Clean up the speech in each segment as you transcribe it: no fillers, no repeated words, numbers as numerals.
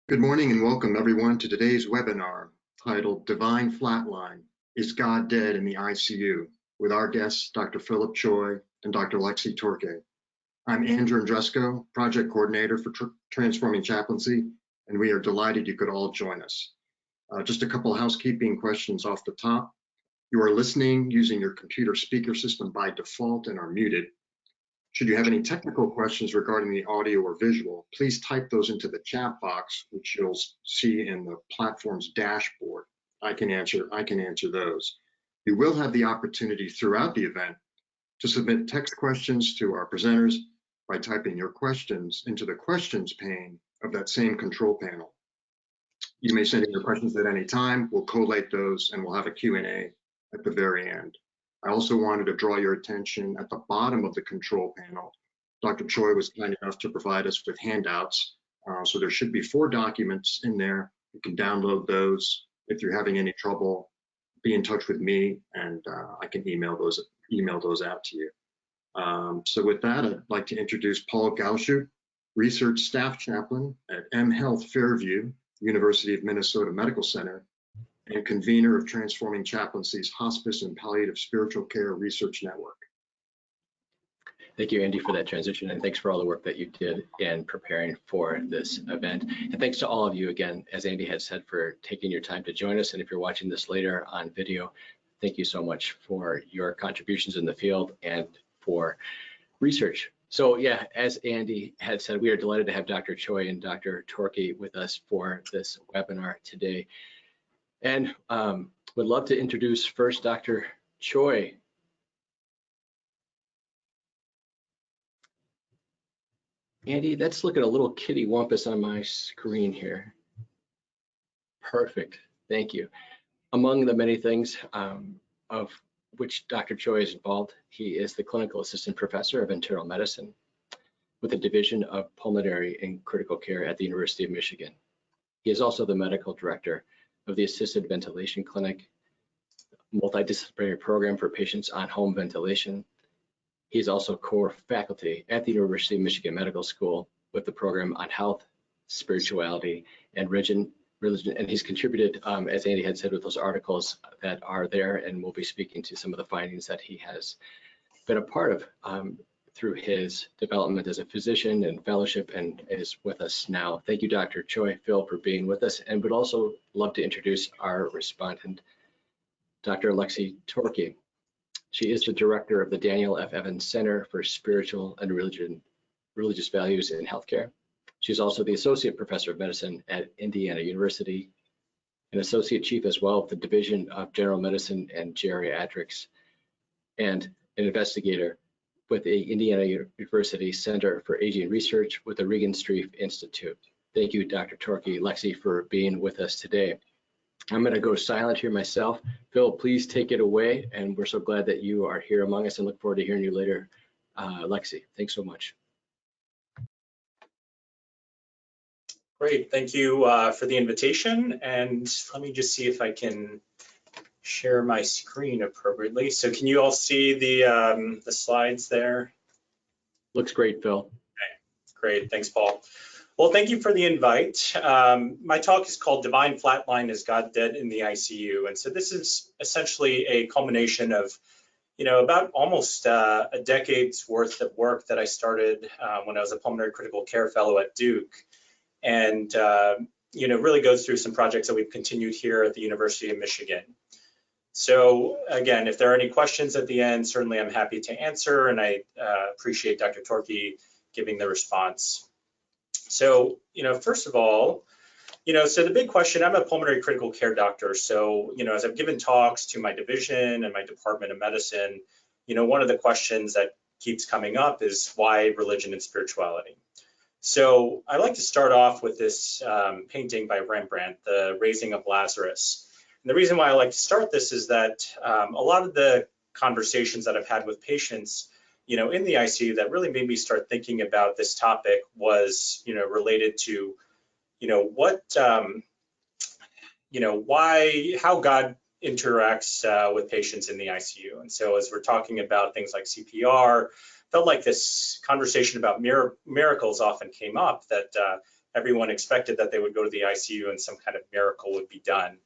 Good morning and welcome everyone to today's webinar titled Divine Flatline, Is God Dead in the ICU? With our guests, Dr. Philip Choi and Dr. Lexi Torque. I'm Andrew Andresco, Project Coordinator for Transforming Chaplaincy, and we are delighted you could all join us. Just a couple housekeeping questions off the top. You are listening using your computer speaker system by default and are muted. Should you have any technical questions regarding the audio or visual, please type those into the chat box, which you'll see in the platform's dashboard. I can answer those. You will have the opportunity throughout the event to submit text questions to our presenters by typing your questions into the questions pane of that same control panel. You may send in your questions at any time. We'll collate those and we'll have a Q&A at the very end. I also wanted to draw your attention at the bottom of the control panel. Dr. Choi was kind enough to provide us with handouts. So there should be 4 documents in there. You can download those. If you're having any trouble, be in touch with me and I can email those out to you. So with that, I'd like to introduce Paul Gauschutt, Research Staff Chaplain at M Health Fairview, University of Minnesota Medical Center, and convener of Transforming Chaplaincy's Hospice and Palliative Spiritual Care Research Network. Thank you, Andy, for that transition, and thanks for all the work that you did in preparing for this event. And thanks to all of you again, as Andy had said, for taking your time to join us. And if you're watching this later on video, thank you so much for your contributions in the field and for research. So yeah, as Andy had said, we are delighted to have Dr. Choi and Dr. Torque with us for this webinar today. And would love to introduce first Dr. Choi. Andy, that's looking a little kitty wampus on my screen here. Perfect, thank you. Among the many things of which Dr. Choi is involved, he is the Clinical Assistant Professor of Internal Medicine with the Division of Pulmonary and Critical Care at the University of Michigan. He is also the Medical Director of the Assisted Ventilation Clinic, multidisciplinary program for patients on home ventilation. He is also core faculty at the University of Michigan Medical School with the program on health, spirituality, and religion, and he's contributed, as Andy had said, with those articles that are there, and we'll be speaking to some of the findings that he has been a part of through his development as a physician and fellowship, and is with us now. Thank you, Dr. Choi, Phil, for being with us, and would also love to introduce our respondent, Dr. Lexi Torque. She is the director of the Daniel F. Evans Center for Spiritual and Religious Values in Healthcare. She's also the associate professor of medicine at Indiana University, an associate chief as well of the Division of General Medicine and Geriatrics, and an investigator with the Indiana University Center for Aging Research with the Regan Street Institute. Thank you, Dr. Torque, Lexi, for being with us today. I'm going to go silent here myself. Phil, please take it away, and we're so glad that you are here among us and look forward to hearing you later. Lexi, thanks so much. Great, thank you for the invitation, and let me just see if I can share my screen appropriately. So can you all see the slides there? Looks great, Phil. Okay, great, thanks, Paul. Well, thank you for the invite. My talk is called Divine Flatline, Is God Dead in the ICU? And so this is essentially a culmination of, about almost a decade's worth of work that I started when I was a pulmonary critical care fellow at Duke. And, really goes through some projects that we've continued here at the University of Michigan. So again, if there are any questions at the end, certainly I'm happy to answer, and I appreciate Dr. Torque giving the response. So, first of all, so the big question, I'm a pulmonary critical care doctor. So, as I've given talks to my division and my department of medicine, one of the questions that keeps coming up is why religion and spirituality? So I like to start off with this painting by Rembrandt, The Raising of Lazarus. And the reason why I like to start this is that a lot of the conversations that I've had with patients, in the ICU that really made me start thinking about this topic was, related to, how God interacts with patients in the ICU. And so as we're talking about things like CPR, felt like this conversation about miracles often came up, that everyone expected that they would go to the ICU and some kind of miracle would be done.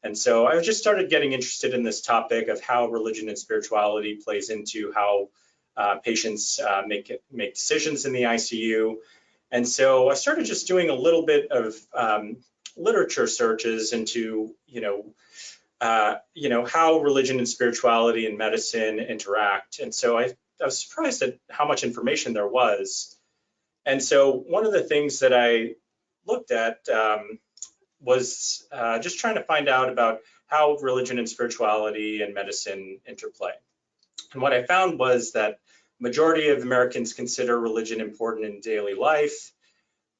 And so I just started getting interested in this topic of how religion and spirituality plays into how patients make decisions in the ICU. And so I started just doing a little bit of literature searches into, how religion and spirituality and medicine interact. And so I was surprised at how much information there was. And so one of the things that I looked at was just trying to find out about how religion and spirituality and medicine interplay. And what I found was that majority of Americans consider religion important in daily life.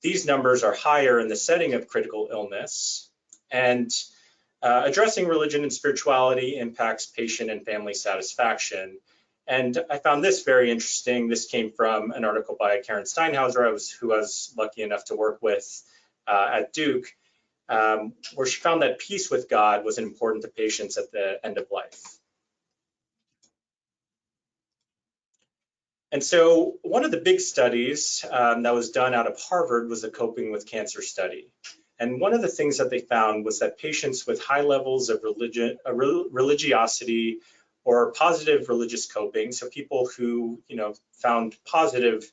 These numbers are higher in the setting of critical illness, and addressing religion and spirituality impacts patient and family satisfaction. And I found this very interesting. This came from an article by Karen Steinhauser, who I was lucky enough to work with at Duke, where she found that peace with God was important to patients at the end of life. And so one of the big studies that was done out of Harvard was a coping with cancer study. And one of the things that they found was that patients with high levels of religiosity or positive religious coping, so people who found positive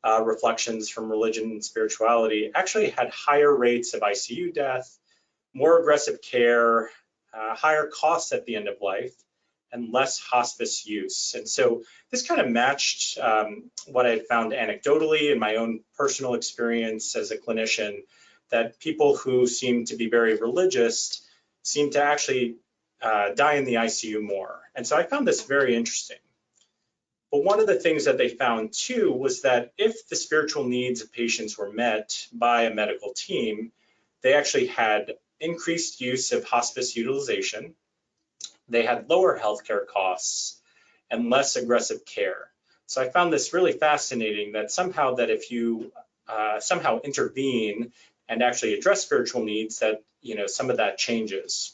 reflections from religion and spirituality, actually had higher rates of ICU death, more aggressive care, higher costs at the end of life, and less hospice use. And so this kind of matched what I had found anecdotally in my own personal experience as a clinician, that people who seem to be very religious seem to actually die in the ICU more. And so I found this very interesting. But one of the things that they found too was that if the spiritual needs of patients were met by a medical team, they actually had increased use of hospice utilization, they had lower healthcare costs, and less aggressive care. So I found this really fascinating, that somehow that if you somehow intervene and actually address spiritual needs, that some of that changes.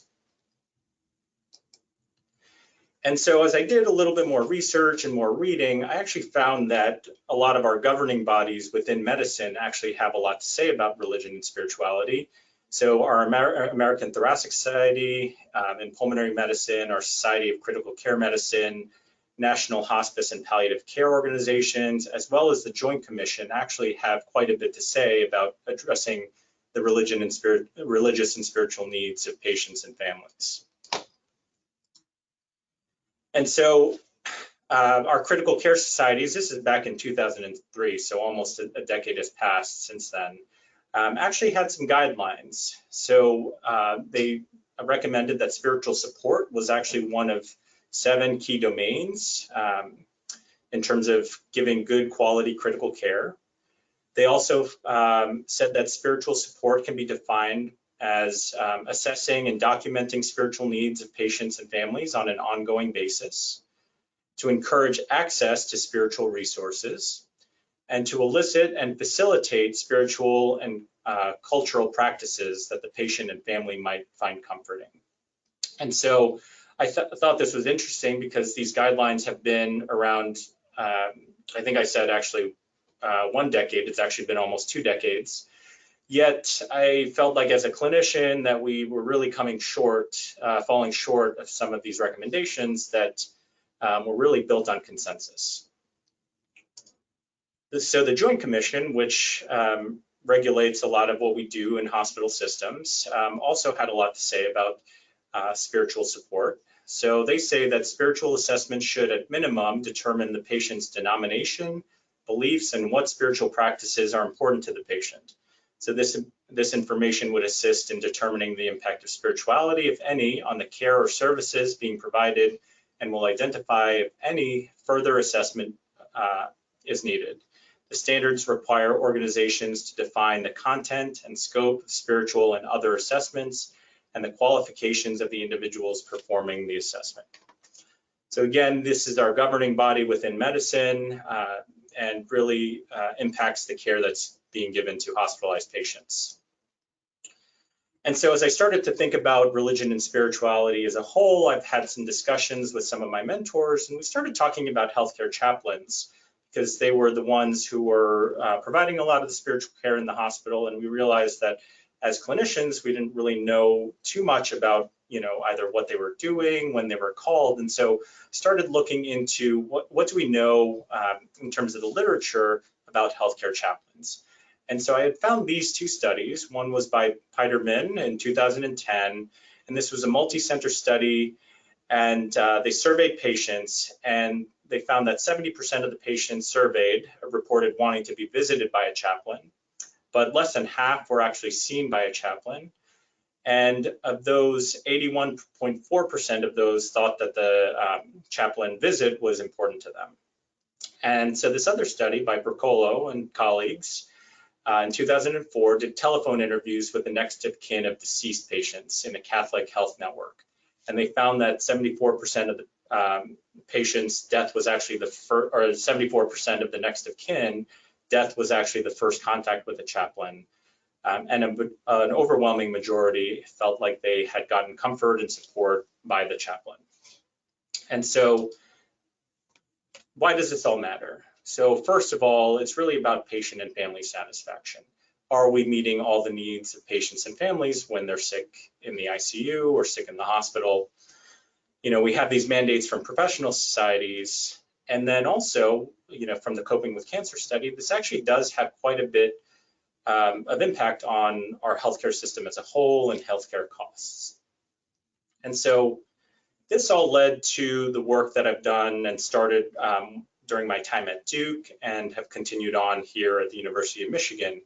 And so as I did a little bit more research and more reading, I actually found that a lot of our governing bodies within medicine actually have a lot to say about religion and spirituality. So our American Thoracic Society, in pulmonary medicine, our Society of Critical Care Medicine, National Hospice and Palliative Care organizations, as well as the Joint Commission, actually have quite a bit to say about addressing the religious and spiritual needs of patients and families. And so our critical care societies, this is back in 2003, so almost a decade has passed since then, actually had some guidelines. So they recommended that spiritual support was actually one of 7 key domains in terms of giving good quality critical care. They also said that spiritual support can be defined as assessing and documenting spiritual needs of patients and families on an ongoing basis, to encourage access to spiritual resources, and to elicit and facilitate spiritual and cultural practices that the patient and family might find comforting. And so I thought this was interesting because these guidelines have been around, I think I said actually 1 decade, it's actually been almost 2 decades. Yet I felt like as a clinician that we were really coming short, falling short of some of these recommendations that were really built on consensus. So the Joint Commission, which regulates a lot of what we do in hospital systems, also had a lot to say about spiritual support. So they say that spiritual assessments should at minimum determine the patient's denomination, beliefs, and what spiritual practices are important to the patient. So this information would assist in determining the impact of spirituality, if any, on the care or services being provided, and will identify if any further assessment is needed. The standards require organizations to define the content and scope of spiritual and other assessments and the qualifications of the individuals performing the assessment. So again, this is our governing body within medicine and really impacts the care that's being given to hospitalized patients. And so as I started to think about religion and spirituality as a whole, I've had some discussions with some of my mentors, and we started talking about healthcare chaplains, because they were the ones who were providing a lot of the spiritual care in the hospital. And we realized that as clinicians, we didn't really know too much about, either what they were doing, when they were called. And so started looking into what do we know in terms of the literature about healthcare chaplains. And so I had found these two studies. One was by Peiterman in 2010, and this was a multi-center study, and they surveyed patients, and they found that 70% of the patients surveyed reported wanting to be visited by a chaplain, but less than half were actually seen by a chaplain. And of those, 81.4% of those thought that the chaplain visit was important to them. And so this other study by Bracolo and colleagues in 2004 did telephone interviews with the next of kin of deceased patients in a Catholic health network. And they found that 74% of the patients' death was actually the first, or 74% of the next of kin, death was actually the first contact with a chaplain. And an overwhelming majority felt like they had gotten comfort and support by the chaplain. And so why does this all matter? So first of all, it's really about patient and family satisfaction. Are we meeting all the needs of patients and families when they're sick in the ICU or sick in the hospital? We have these mandates from professional societies. And then also, from the Coping with Cancer study, this actually does have quite a bit of impact on our healthcare system as a whole and healthcare costs. And so this all led to the work that I've done and started during my time at Duke and have continued on here at the University of Michigan.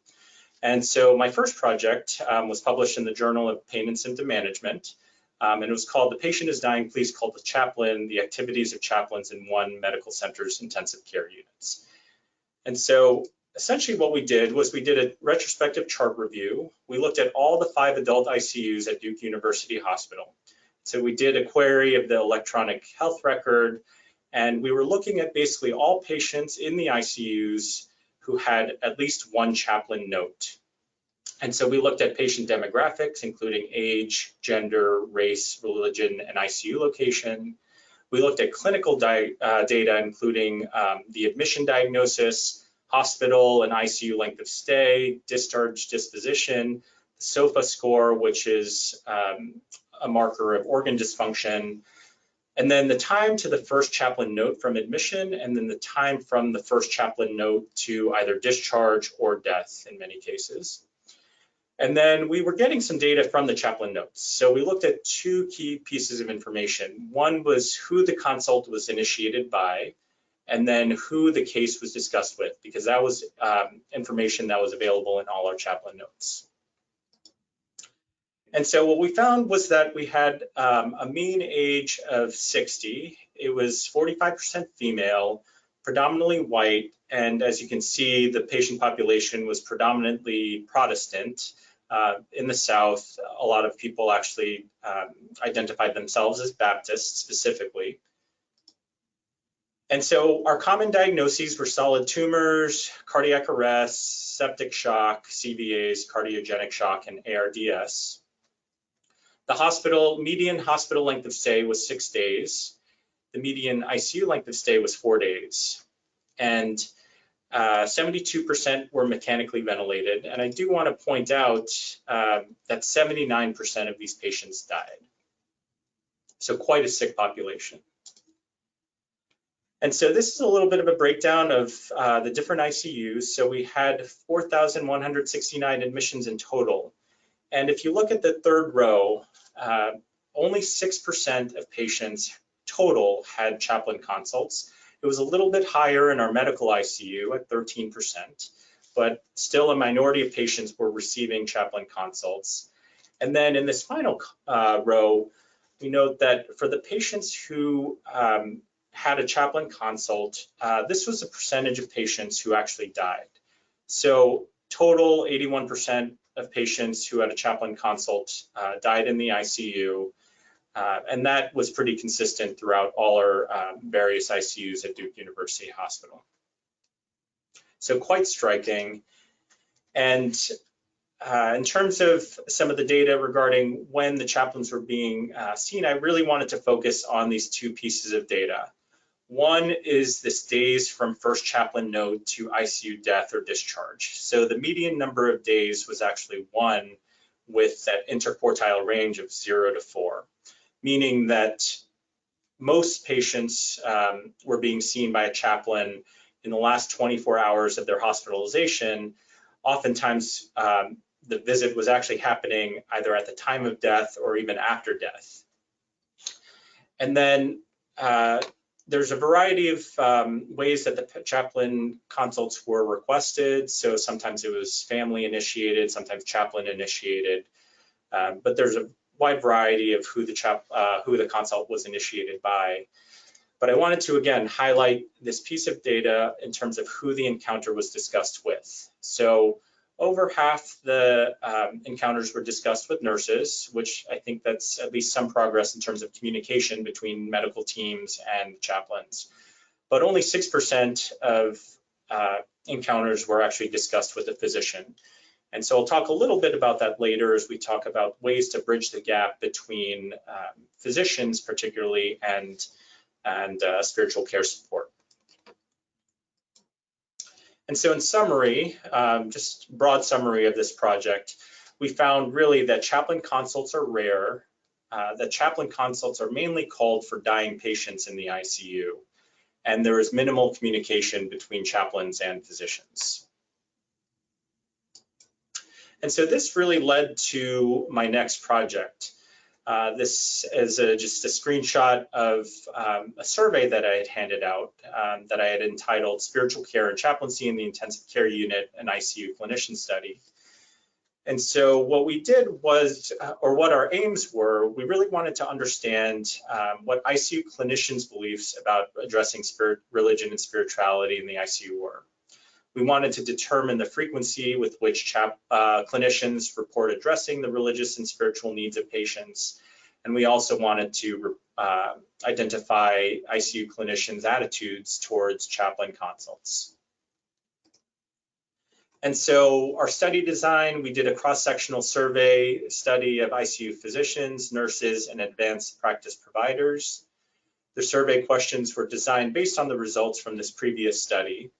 And so my first project was published in the Journal of Pain and Symptom Management, and it was called The Patient is Dying, Please Call the Chaplain, the Activities of Chaplains in One Medical Center's Intensive Care Units. And so essentially what we did was we did a retrospective chart review. We looked at all the 5 adult ICUs at Duke University Hospital. So we did a query of the electronic health record, and we were looking at basically all patients in the ICUs who had at least one chaplain note. And so we looked at patient demographics, including age, gender, race, religion, and ICU location. We looked at clinical data, including the admission diagnosis, hospital and ICU length of stay, discharge disposition, the SOFA score, which is a marker of organ dysfunction, and then the time to the first chaplain note from admission, and then the time from the first chaplain note to either discharge or death in many cases. And then we were getting some data from the chaplain notes. So we looked at 2 key pieces of information. One was who the consult was initiated by, and then who the case was discussed with, because that was information that was available in all our chaplain notes. And so what we found was that we had a mean age of 60. It was 45% female, predominantly white, and as you can see, the patient population was predominantly Protestant. In the South, a lot of people actually identified themselves as Baptists specifically. And so our common diagnoses were solid tumors, cardiac arrest, septic shock, CVAs, cardiogenic shock, and ARDS. The median hospital length of stay was 6 days. The median ICU length of stay was 4 days. And 72% were mechanically ventilated. And I do want to point out that 79% of these patients died. So quite a sick population. And so this is a little bit of a breakdown of the different ICUs. So we had 4,169 admissions in total. And if you look at the third row, only 6% of patients total had chaplain consults. It was a little bit higher in our medical ICU at 13%, but still a minority of patients were receiving chaplain consults. And then in this final row, we note that for the patients who had a chaplain consult, this was a percentage of patients who actually died. So total 81% of patients who had a chaplain consult died in the ICU. And that was pretty consistent throughout all our various ICUs at Duke University Hospital. So quite striking. And in terms of some of the data regarding when the chaplains were being seen, I really wanted to focus on these 2 pieces of data. One is this days from first chaplain note to ICU death or discharge. So the median number of days was actually 1 with that interquartile range of 0 to 4, meaning that most patients were being seen by a chaplain in the last 24 hours of their hospitalization. Oftentimes, the visit was actually happening either at the time of death or even after death. And then there's a variety of ways that the chaplain consults were requested. So sometimes it was family initiated, sometimes chaplain initiated, but there's a wide variety of who the consult was initiated by. But I wanted to, again, highlight this piece of data in terms of who the encounter was discussed with. So over half the encounters were discussed with nurses, which I think that's at least some progress in terms of communication between medical teams and chaplains. But only 6% of encounters were actually discussed with a physician. And so I'll talk a little bit about that later as we talk about ways to bridge the gap between physicians particularly and spiritual care support. And so in summary, just broad summary of this project, we found really that chaplain consults are rare, that chaplain consults are mainly called for dying patients in the ICU, and there is minimal communication between chaplains and physicians. And so this really led to my next project. This is just a screenshot of a survey that I had handed out that I had entitled Spiritual Care and Chaplaincy in the Intensive Care Unit, an ICU Clinician Study. And so what we did was, or what our aims were, we really wanted to understand what ICU clinicians' beliefs about addressing religion and spirituality in the ICU were. We wanted to determine the frequency with which clinicians report addressing the religious and spiritual needs of patients. And we also wanted to identify ICU clinicians' attitudes towards chaplain consults. And so our study design, we did a cross-sectional survey study of ICU physicians, nurses, and advanced practice providers. The survey questions were designed based on the results from this previous study.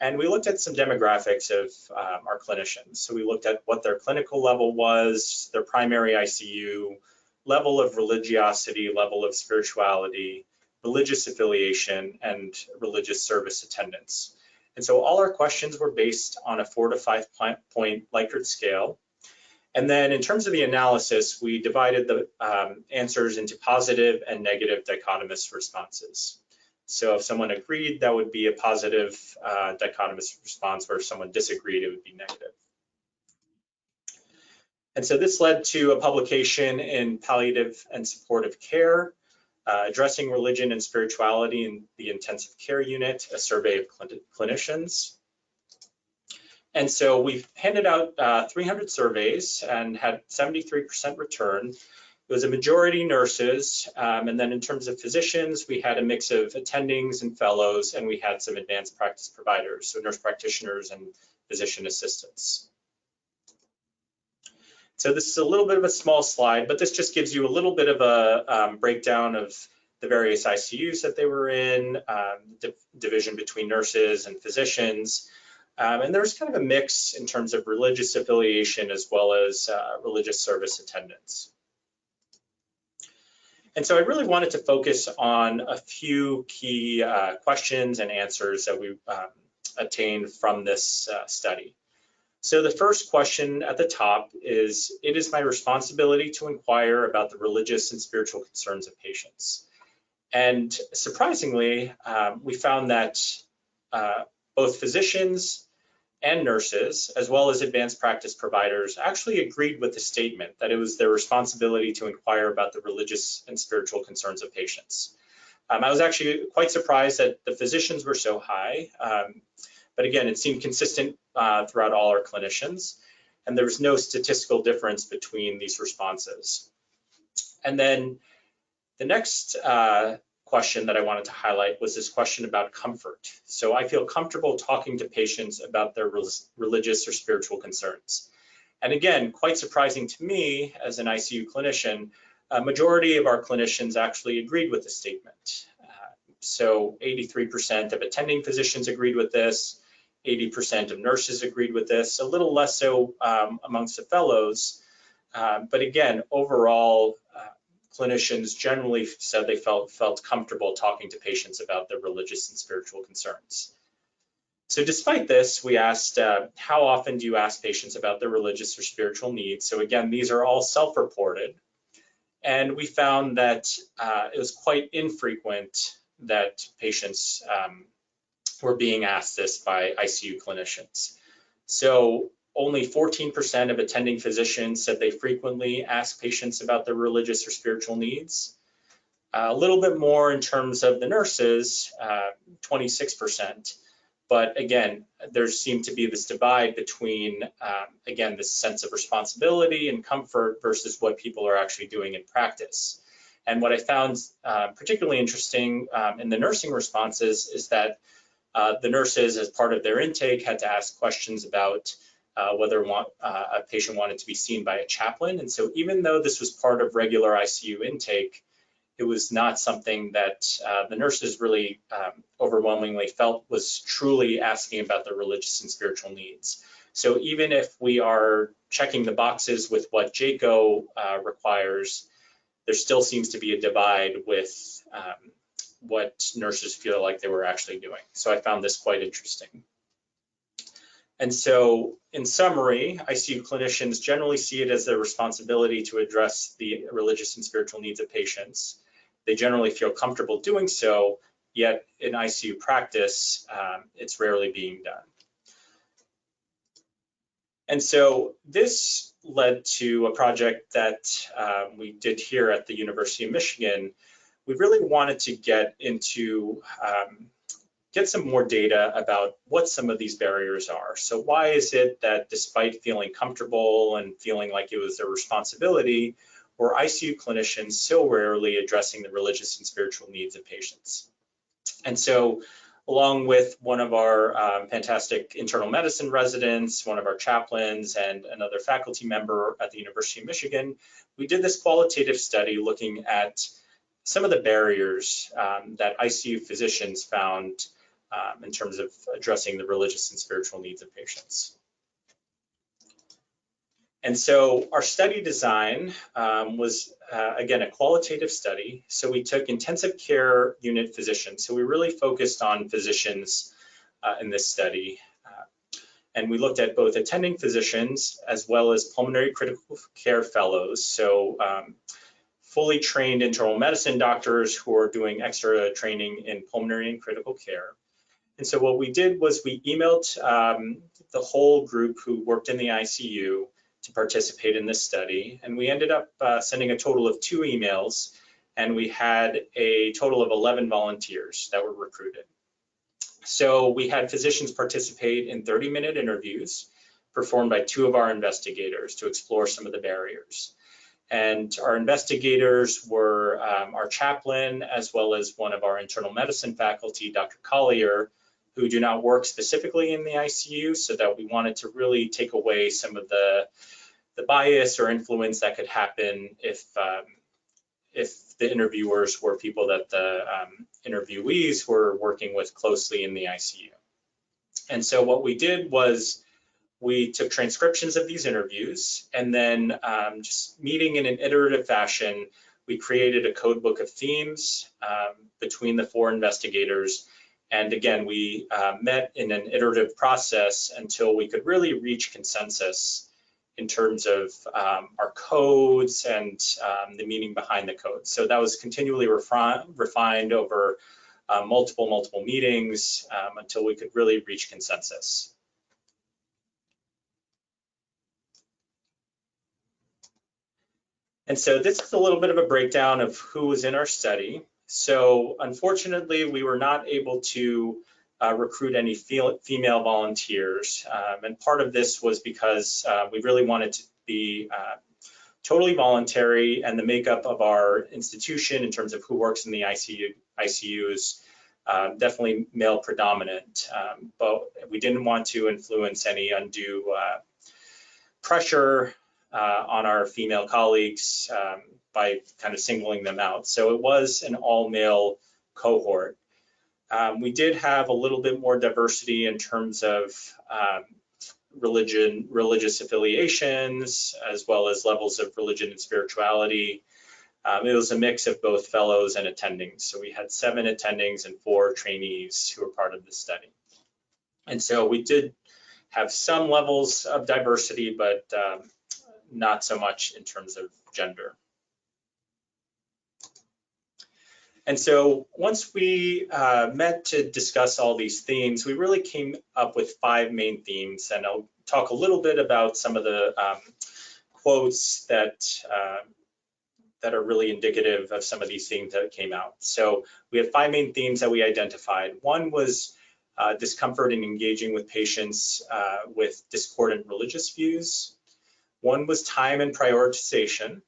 And we looked at some demographics of our clinicians. So we looked at what their clinical level was, their primary ICU, level of religiosity, level of spirituality, religious affiliation, and religious service attendance. And so all our questions were based on a 4 to 5 point Likert scale. And then in terms of the analysis, we divided the answers into positive and negative dichotomous responses. So if someone agreed, that would be a positive dichotomous response, where if someone disagreed, it would be negative. And so this led to a publication in Palliative and Supportive Care, Addressing Religion and Spirituality in the Intensive Care Unit, a survey of clinicians. And so we've handed out 300 surveys and had 73% return. It was a majority nurses, and then in terms of physicians, we had a mix of attendings and fellows, and we had some advanced practice providers, so nurse practitioners and physician assistants. So this is a little bit of a small slide, but this just gives you a little bit of a breakdown of the various ICUs that they were in, division between nurses and physicians. And there's kind of a mix in terms of religious affiliation as well as religious service attendance. And so I really wanted to focus on a few key questions and answers that we obtained from this study. So the first question at the top is, it is my responsibility to inquire about the religious and spiritual concerns of patients. And surprisingly, we found that both physicians and nurses, as well as advanced practice providers, actually agreed with the statement that it was their responsibility to inquire about the religious and spiritual concerns of patients. I was actually quite surprised that the physicians were so high, but again, it seemed consistent throughout all our clinicians, and there was no statistical difference between these responses. And then the next question that I wanted to highlight was this question about comfort. So I feel comfortable talking to patients about their religious or spiritual concerns. And again, quite surprising to me as an ICU clinician, a majority of our clinicians actually agreed with the statement. So 83% of attending physicians agreed with this, 80% of nurses agreed with this, a little less so amongst the fellows. But again, overall, clinicians generally said they felt comfortable talking to patients about their religious and spiritual concerns. So despite this, we asked, how often do you ask patients about their religious or spiritual needs? So again, these are all self-reported. And we found that it was quite infrequent that patients were being asked this by ICU clinicians. So only 14% of attending physicians said they frequently ask patients about their religious or spiritual needs. A little bit more in terms of the nurses, 26%. But again, there seemed to be this divide between, again, this sense of responsibility and comfort versus what people are actually doing in practice. And what I found particularly interesting in the nursing responses is that the nurses, as part of their intake, had to ask questions about whether a patient wanted to be seen by a chaplain. And so even though this was part of regular ICU intake, it was not something that the nurses really overwhelmingly felt was truly asking about their religious and spiritual needs. So even if we are checking the boxes with what JCAHO requires, there still seems to be a divide with what nurses feel like they were actually doing. So I found this quite interesting. And so in summary, ICU clinicians generally see it as their responsibility to address the religious and spiritual needs of patients. They generally feel comfortable doing so, yet in ICU practice, it's rarely being done. And so this led to a project that we did here at the University of Michigan. We really wanted to get into get some more data about what some of these barriers are. So why is it that despite feeling comfortable and feeling like it was their responsibility, were ICU clinicians so rarely addressing the religious and spiritual needs of patients? And so along with one of our fantastic internal medicine residents, one of our chaplains, and another faculty member at the University of Michigan, we did this qualitative study looking at some of the barriers that ICU physicians found in terms of addressing the religious and spiritual needs of patients. And so our study design was, again, a qualitative study. So we took intensive care unit physicians. So we really focused on physicians in this study. And we looked at both attending physicians as well as pulmonary critical care fellows. So fully trained internal medicine doctors who are doing extra training in pulmonary and critical care. And so what we did was we emailed the whole group who worked in the ICU to participate in this study. And we ended up sending a total of 2 emails, and we had a total of 11 volunteers that were recruited. So we had physicians participate in 30-minute interviews performed by 2 of our investigators to explore some of the barriers. And our investigators were our chaplain, as well as one of our internal medicine faculty, Dr. Collier, who do not work specifically in the ICU, so that we wanted to really take away some of the bias or influence that could happen if the interviewers were people that the interviewees were working with closely in the ICU. And so what we did was we took transcriptions of these interviews, and then just meeting in an iterative fashion, we created a code book of themes between the 4 investigators. And again, we met in an iterative process until we could really reach consensus in terms of our codes and the meaning behind the codes. So that was continually refined over multiple meetings until we could really reach consensus. And so this is a little bit of a breakdown of who was in our study. So unfortunately, we were not able to recruit any female volunteers. And part of this was because we really wanted to be totally voluntary, and the makeup of our institution in terms of who works in the ICU is definitely male predominant. But we didn't want to influence any undue pressure on our female colleagues by kind of singling them out. So it was an all-male cohort. We did have a little bit more diversity in terms of religious affiliations, as well as levels of religion and spirituality. It was a mix of both fellows and attendings. So we had 7 attendings and 4 trainees who were part of the study. And so we did have some levels of diversity, but not so much in terms of gender. And so once we met to discuss all these themes, we really came up with 5 main themes. And I'll talk a little bit about some of the quotes that are really indicative of some of these themes that came out. So we had 5 main themes that we identified. One was discomfort in engaging with patients with discordant religious views. One was time and prioritization.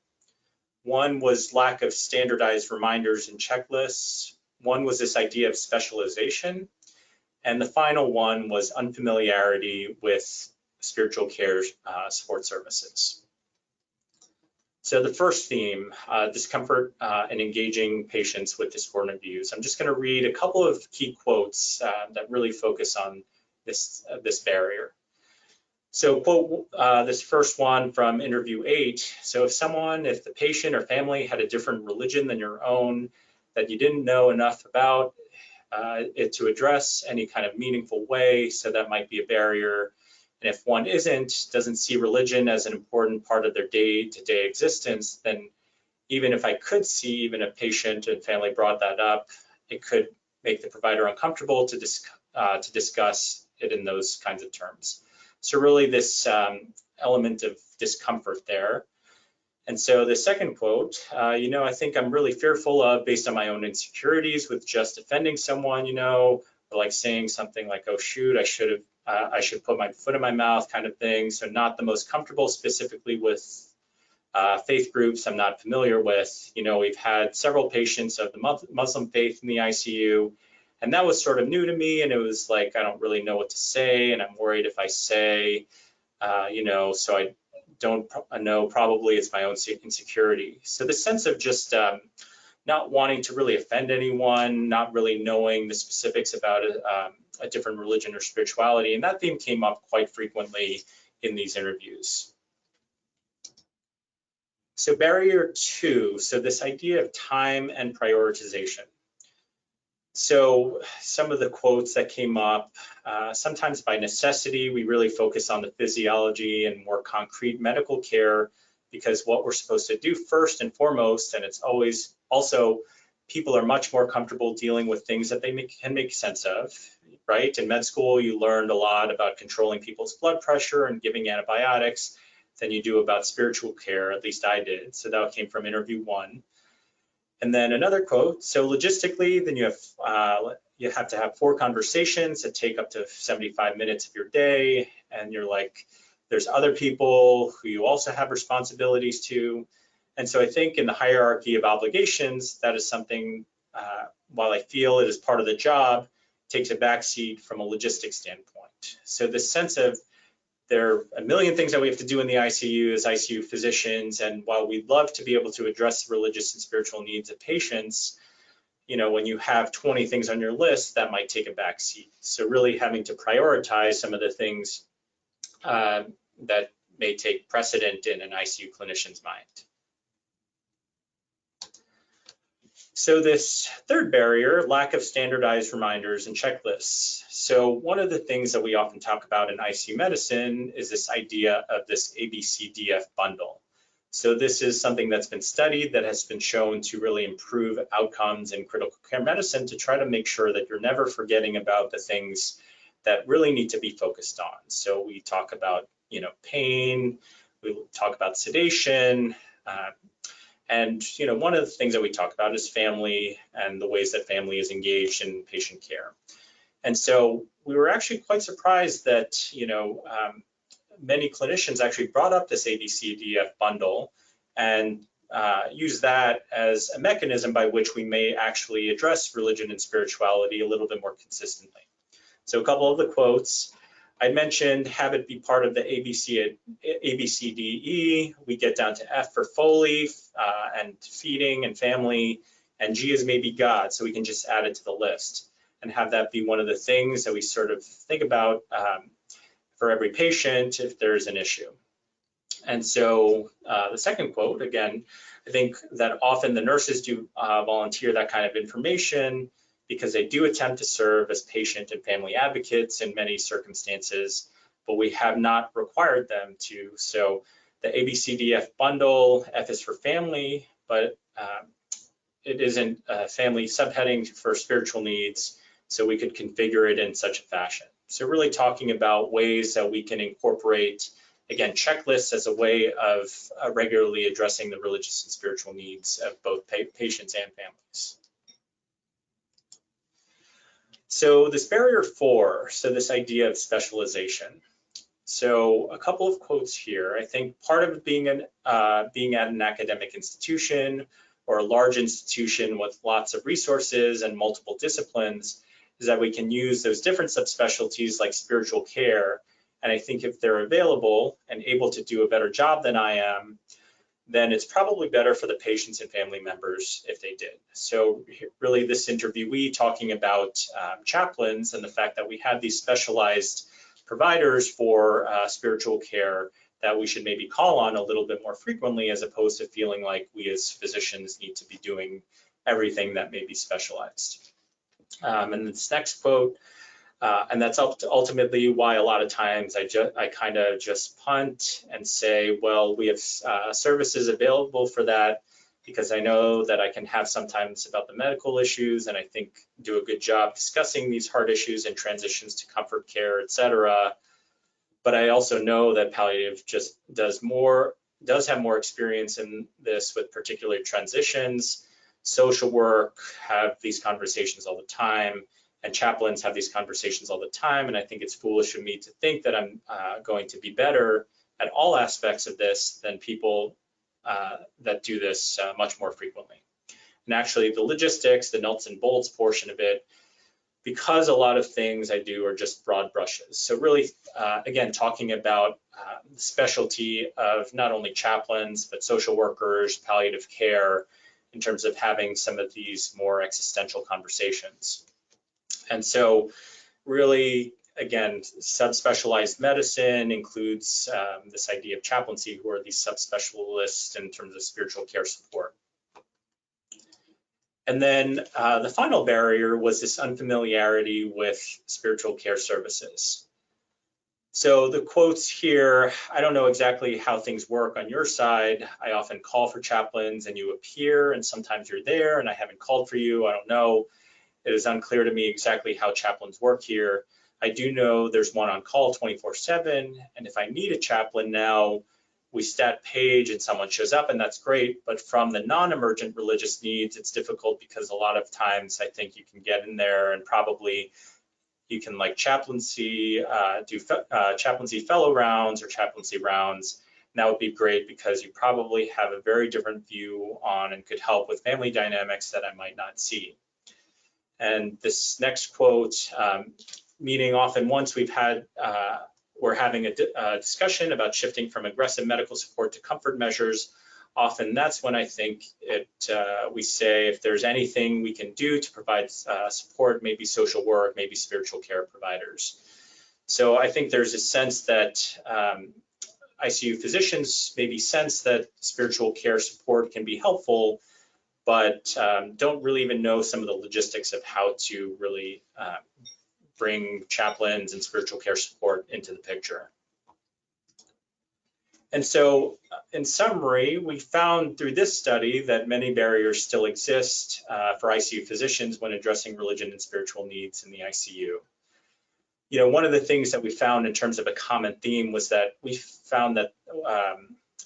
One was lack of standardized reminders and checklists. One was this idea of specialization. And the final one was unfamiliarity with spiritual care support services. So the first theme, discomfort in engaging patients with discordant views. I'm just going to read a couple of key quotes that really focus on this barrier. So quote this first one from interview 8. So if the patient or family had a different religion than your own, that you didn't know enough about it to address any kind of meaningful way, so that might be a barrier. And if one doesn't see religion as an important part of their day-to-day existence, then even if I could see, even if patient and family brought that up, it could make the provider uncomfortable to discuss it in those kinds of terms. So really this element of discomfort there. And so the second quote, I think I'm really fearful of, based on my own insecurities with just offending someone, or like saying something like, oh shoot, I should put my foot in my mouth kind of thing. So not the most comfortable specifically with faith groups I'm not familiar with. We've had several patients of the Muslim faith in the ICU, and that was sort of new to me. And it was like, I don't really know what to say. And I'm worried if I say, so I don't know, probably it's my own insecurity. So the sense of just not wanting to really offend anyone, not really knowing the specifics about a different religion or spirituality. And that theme came up quite frequently in these interviews. So barrier 2, so this idea of time and prioritization. So some of the quotes that came up, sometimes by necessity, we really focus on the physiology and more concrete medical care, because what we're supposed to do first and foremost, and it's always also, people are much more comfortable dealing with things that they can make sense of, right? In med school, you learned a lot about controlling people's blood pressure and giving antibiotics than you do about spiritual care, at least I did. So that came from interview 1. And then another quote, so logistically, then you have to have 4 conversations that take up to 75 minutes of your day. And you're like, there's other people who you also have responsibilities to. And so I think in the hierarchy of obligations, that is something, while I feel it is part of the job, takes a backseat from a logistics standpoint. So the sense of there are a million things that we have to do in the ICU as ICU physicians, and while we'd love to be able to address the religious and spiritual needs of patients, when you have 20 things on your list, that might take a backseat. So really having to prioritize some of the things that may take precedent in an ICU clinician's mind. So this third barrier, lack of standardized reminders and checklists. So one of the things that we often talk about in ICU medicine is this idea of this ABCDF bundle. So this is something that's been studied, that has been shown to really improve outcomes in critical care medicine, to try to make sure that you're never forgetting about the things that really need to be focused on. So we talk about, pain, we talk about sedation, and one of the things that we talk about is family and the ways that family is engaged in patient care. And so we were actually quite surprised that many clinicians actually brought up this ABCDF bundle and use that as a mechanism by which we may actually address religion and spirituality a little bit more consistently. So a couple of the quotes. I mentioned have it be part of the ABCDE. We get down to F for Foley and feeding and family, and G is maybe God, so we can just add it to the list. and have that be one of the things that we sort of think about for every patient if there's an issue. And so the second quote, again, I think that often the nurses do volunteer that kind of information because they do attempt to serve as patient and family advocates in many circumstances, but we have not required them to. So the ABCDF bundle, F is for family, but it isn't a family subheading for spiritual needs, so we could configure it in such a fashion. So really talking about ways that we can incorporate, again, checklists as a way of regularly addressing the religious and spiritual needs of both patients and families. So this barrier 4, so this idea of specialization. So a couple of quotes here. I think part of being at an academic institution or a large institution with lots of resources and multiple disciplines is that we can use those different subspecialties like spiritual care. And I think if they're available and able to do a better job than I am, then it's probably better for the patients and family members if they did. So really this interviewee talking about chaplains and the fact that we have these specialized providers for spiritual care that we should maybe call on a little bit more frequently, as opposed to feeling like we as physicians need to be doing everything that may be specialized. And this next quote, and that's ultimately why a lot of times I kind of just punt and say, well, we have services available for that, because I know that I can have sometimes about the medical issues, and I think do a good job discussing these hard issues and transitions to comfort care, et cetera. But I also know that palliative just does have more experience in this with particular transitions. Social work have these conversations all the time, and chaplains have these conversations all the time. And I think it's foolish of me to think that I'm going to be better at all aspects of this than people that do this much more frequently. And actually the logistics, the nuts and bolts portion of it, because a lot of things I do are just broad brushes. So really, again, talking about the specialty of not only chaplains, but social workers, palliative care, in terms of having some of these more existential conversations. And so really, again, subspecialized medicine includes this idea of chaplaincy, who are these subspecialists in terms of spiritual care support. And then the final barrier was this unfamiliarity with spiritual care services. So the quotes here, I don't know exactly how things work on your side. I often call for chaplains and you appear, and sometimes you're there and I haven't called for you. I don't know. It is unclear to me exactly how chaplains work here. I do know there's one on call 24/7, and if I need a chaplain now, we stat page and someone shows up, and that's great. But from the non-emergent religious needs, it's difficult because a lot of times I think you can get in there and probably you can, like chaplaincy, do chaplaincy fellow rounds or chaplaincy rounds. And that would be great because you probably have a very different view on and could help with family dynamics that I might not see. And this next quote, meaning often once we've had, we're having a discussion about shifting from aggressive medical support to comfort measures, often that's when I think we say if there's anything we can do to provide support, maybe social work, maybe spiritual care providers. So I think there's a sense that ICU physicians maybe sense that spiritual care support can be helpful, but don't really even know some of the logistics of how to really bring chaplains and spiritual care support into the picture. And so in summary, we found through this study that many barriers still exist for ICU physicians when addressing religion and spiritual needs in the ICU. You know, one of the things that we found in terms of a common theme was that we found that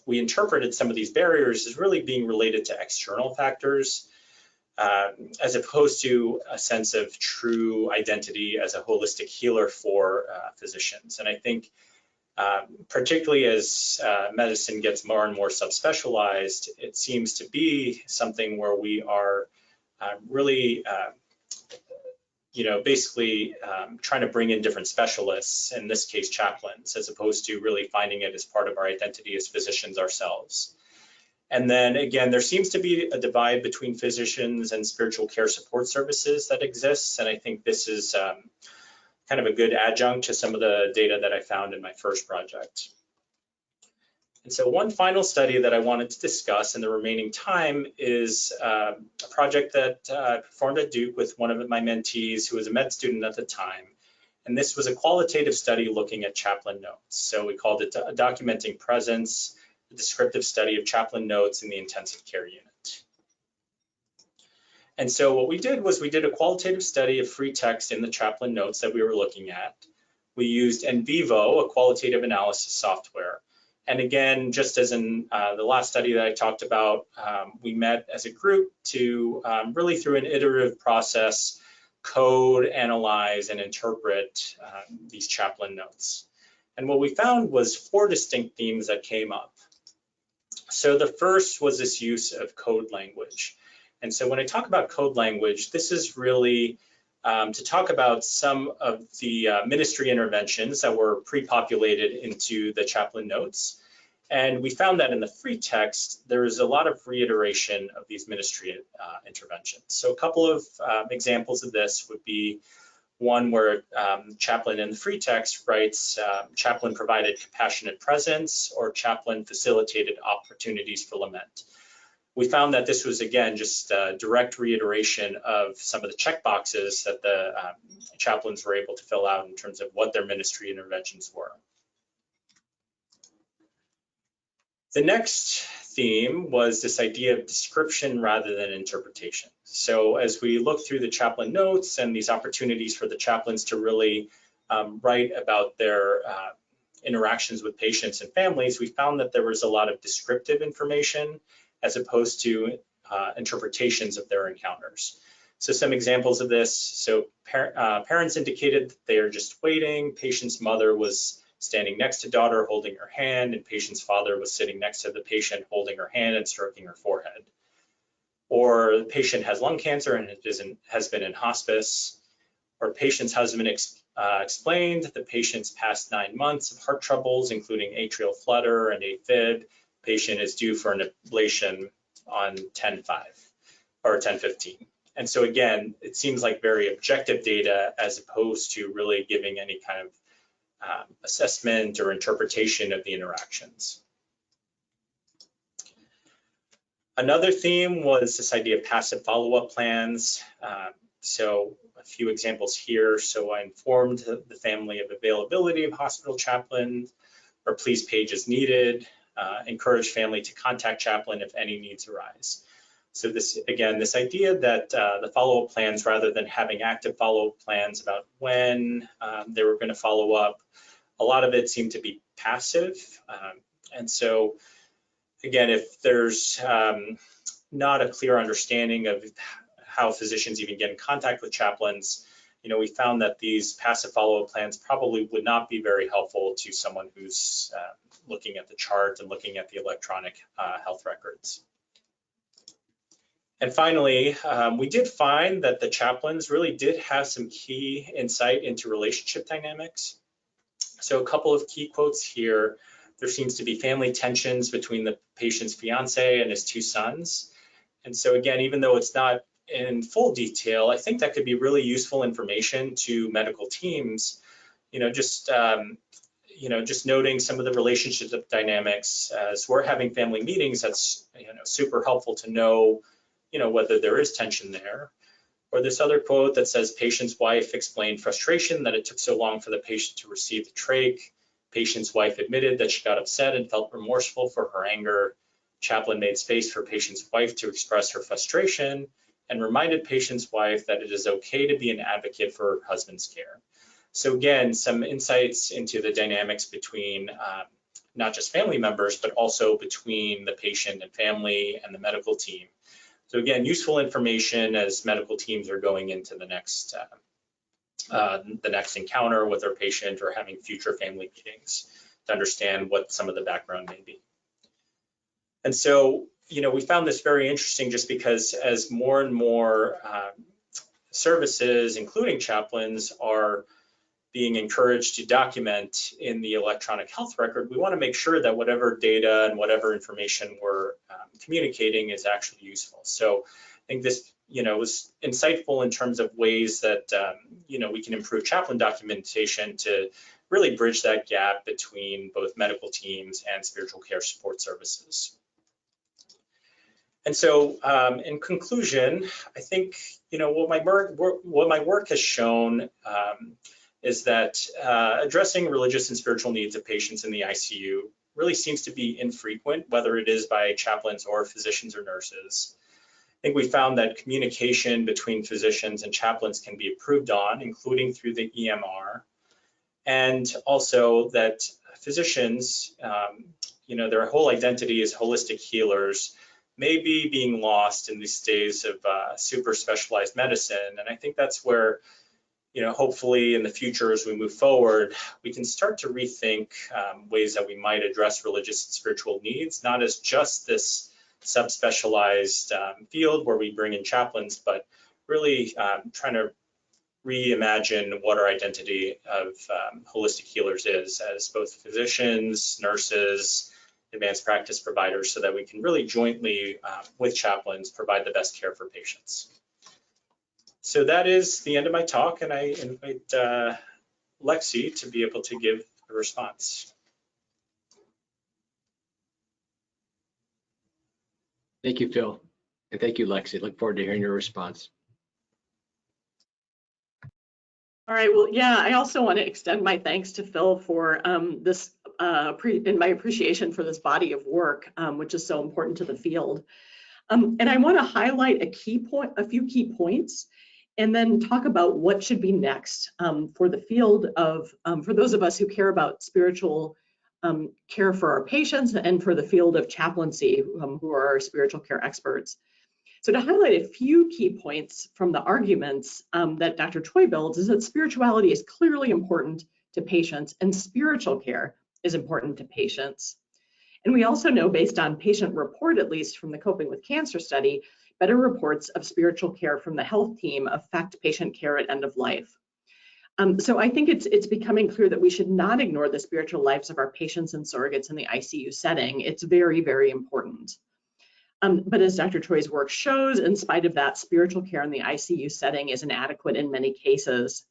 we interpreted some of these barriers as really being related to external factors, as opposed to a sense of true identity as a holistic healer for physicians. And I think particularly as medicine gets more and more subspecialized, it seems to be something where we are really, you know, basically trying to bring in different specialists, in this case chaplains, as opposed to really finding it as part of our identity as physicians ourselves. And then again, there seems to be a divide between physicians and spiritual care support services that exists. And I think this is kind of a good adjunct to some of the data that I found in my first project. And so one final study that I wanted to discuss in the remaining time is a project that I performed at Duke with one of my mentees who was a med student at the time. And this was a qualitative study looking at chaplain notes. So we called it Documenting Presence, a descriptive study of chaplain notes in the intensive care unit. And so what we did was we did a qualitative study of free text in the chaplain notes that we were looking at. We used NVivo, a qualitative analysis software. And again, just as in the last study that I talked about, we met as a group to really through an iterative process, code, analyze, and interpret these chaplain notes. And what we found was 4 distinct themes that came up. So the first was this use of code language. And so when I talk about code language, this is really to talk about some of the ministry interventions that were pre-populated into the chaplain notes. And we found that in the free text, there is a lot of reiteration of these ministry interventions. So a couple of examples of this would be one where chaplain in the free text writes, chaplain provided compassionate presence, or chaplain facilitated opportunities for lament. We found that this was, again, just a direct reiteration of some of the check boxes that the chaplains were able to fill out in terms of what their ministry interventions were. The next theme was this idea of description rather than interpretation. So as we look through the chaplain notes and these opportunities for the chaplains to really write about their interactions with patients and families, we found that there was a lot of descriptive information as opposed to interpretations of their encounters. So some examples of this, so parents indicated that they are just waiting, patient's mother was standing next to daughter holding her hand, and patient's father was sitting next to the patient holding her hand and stroking her forehead. Or the patient has lung cancer and has been in hospice. Or patient's husband explained the patient's past 9 months of heart troubles, including atrial flutter and AFib. Patient is due for an ablation on 10/5 or 10/15. And so again, it seems like very objective data as opposed to really giving any kind of assessment or interpretation of the interactions. Another theme was this idea of passive follow-up plans. So a few examples here. So I informed the family of availability of hospital chaplain, or please page as needed, encourage family to contact chaplain if any needs arise. So this, again, this idea that the follow-up plans, rather than having active follow-up plans about when they were going to follow up, a lot of it seemed to be passive. And so, again, if there's not a clear understanding of how physicians even get in contact with chaplains, you know, we found that these passive follow-up plans probably would not be very helpful to someone who's looking at the chart and looking at the electronic health records. And finally, we did find that the chaplains really did have some key insight into relationship dynamics. So a couple of key quotes here. There seems to be family tensions between the patient's fiance and his 2 sons. And so again, even though it's not in full detail, I think that could be really useful information to medical teams, just noting some of the relationship dynamics. As we're having family meetings, that's super helpful to know whether there is tension there. Or this other quote that says, patient's wife explained frustration that it took so long for the patient to receive the trach. Patient's wife admitted that she got upset and felt remorseful for her anger. Chaplain made space for patient's wife to express her frustration and reminded patient's wife that it is okay to be an advocate for her husband's care. So again, some insights into the dynamics between not just family members, but also between the patient and family and the medical team. So again, useful information as medical teams are going into the next encounter with their patient or having future family meetings to understand what some of the background may be. And so, we found this very interesting just because as more and more services, including chaplains, are being encouraged to document in the electronic health record, we want to make sure that whatever data and whatever information we're communicating is actually useful. So I think this, was insightful in terms of ways that, we can improve chaplain documentation to really bridge that gap between both medical teams and spiritual care support services. And so in conclusion, I think, what my work has shown is that addressing religious and spiritual needs of patients in the ICU really seems to be infrequent, whether it is by chaplains or physicians or nurses. I think we found that communication between physicians and chaplains can be improved on, including through the EMR, and also that physicians, their whole identity as holistic healers may be being lost in these days of super specialized medicine. And I think that's where, hopefully in the future as we move forward, we can start to rethink ways that we might address religious and spiritual needs, not as just this subspecialized field where we bring in chaplains, but really trying to reimagine what our identity of holistic healers is as both physicians, nurses, advanced practice providers, so that we can really jointly with chaplains provide the best care for patients. So that is the end of my talk, and I invite Lexi to be able to give a response. Thank you, Phil. And thank you, Lexi. Look forward to hearing your response. All right, well, yeah, I also want to extend my thanks to Phil for this and my appreciation for this body of work, which is so important to the field. And I want to highlight a few key points, and then talk about what should be next for the field of, for those of us who care about spiritual care for our patients, and for the field of chaplaincy, who are our spiritual care experts. So to highlight a few key points from the arguments that Dr. Choi builds is that spirituality is clearly important to patients, and spiritual care is important to patients. And we also know, based on patient report, at least from the Coping with Cancer study, better reports of spiritual care from the health team affect patient care at end of life. So I think it's becoming clear that we should not ignore the spiritual lives of our patients and surrogates in the ICU setting. It's very, very important. But as Dr. Choi's work shows, in spite of that, spiritual care in the ICU setting is inadequate in many cases.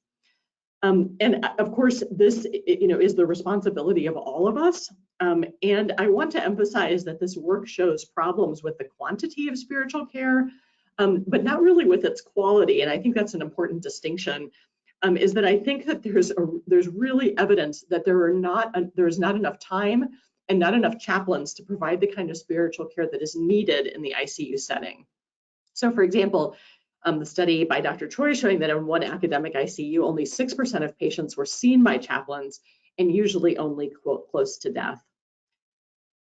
And of course, this is the responsibility of all of us. And I want to emphasize that this work shows problems with the quantity of spiritual care, but not really with its quality. And I think that's an important distinction. Is that I think that there's really evidence that there's not enough time and not enough chaplains to provide the kind of spiritual care that is needed in the ICU setting. So for example, the study by Dr. Choi showing that in one academic ICU, only 6% of patients were seen by chaplains, and usually only close to death.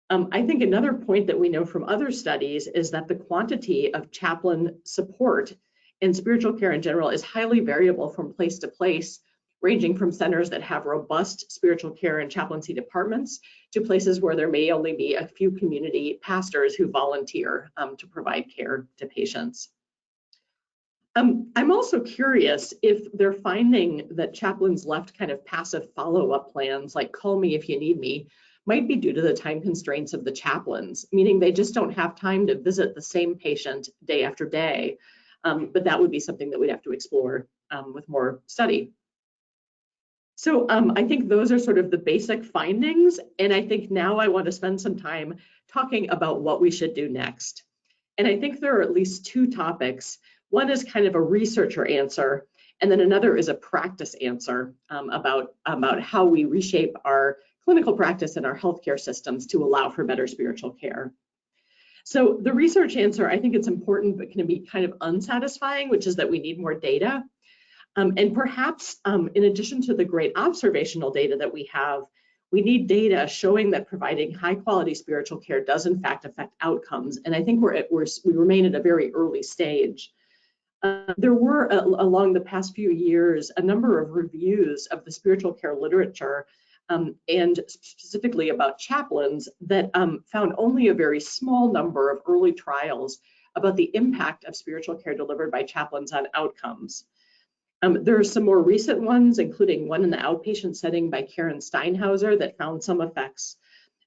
I think another point that we know from other studies is that the quantity of chaplain support in spiritual care in general is highly variable from place to place, ranging from centers that have robust spiritual care and chaplaincy departments to places where there may only be a few community pastors who volunteer to provide care to patients. I'm also curious if they're finding that chaplains left kind of passive follow-up plans, like call me if you need me, might be due to the time constraints of the chaplains, meaning they just don't have time to visit the same patient day after day. But that would be something that we'd have to explore with more study. So I think those are sort of the basic findings. And I think now I want to spend some time talking about what we should do next. And I think there are at least two topics. One is kind of a researcher answer, and then another is a practice answer about how we reshape our clinical practice and our healthcare systems to allow for better spiritual care. So the research answer, I think it's important, but can be kind of unsatisfying, which is that we need more data. And perhaps in addition to the great observational data that we have, we need data showing that providing high quality spiritual care does in fact affect outcomes. And I think we remain at a very early stage. There were, along the past few years, a number of reviews of the spiritual care literature and specifically about chaplains that found only a very small number of early trials about the impact of spiritual care delivered by chaplains on outcomes. There are some more recent ones, including one in the outpatient setting by Karen Steinhauser that found some effects.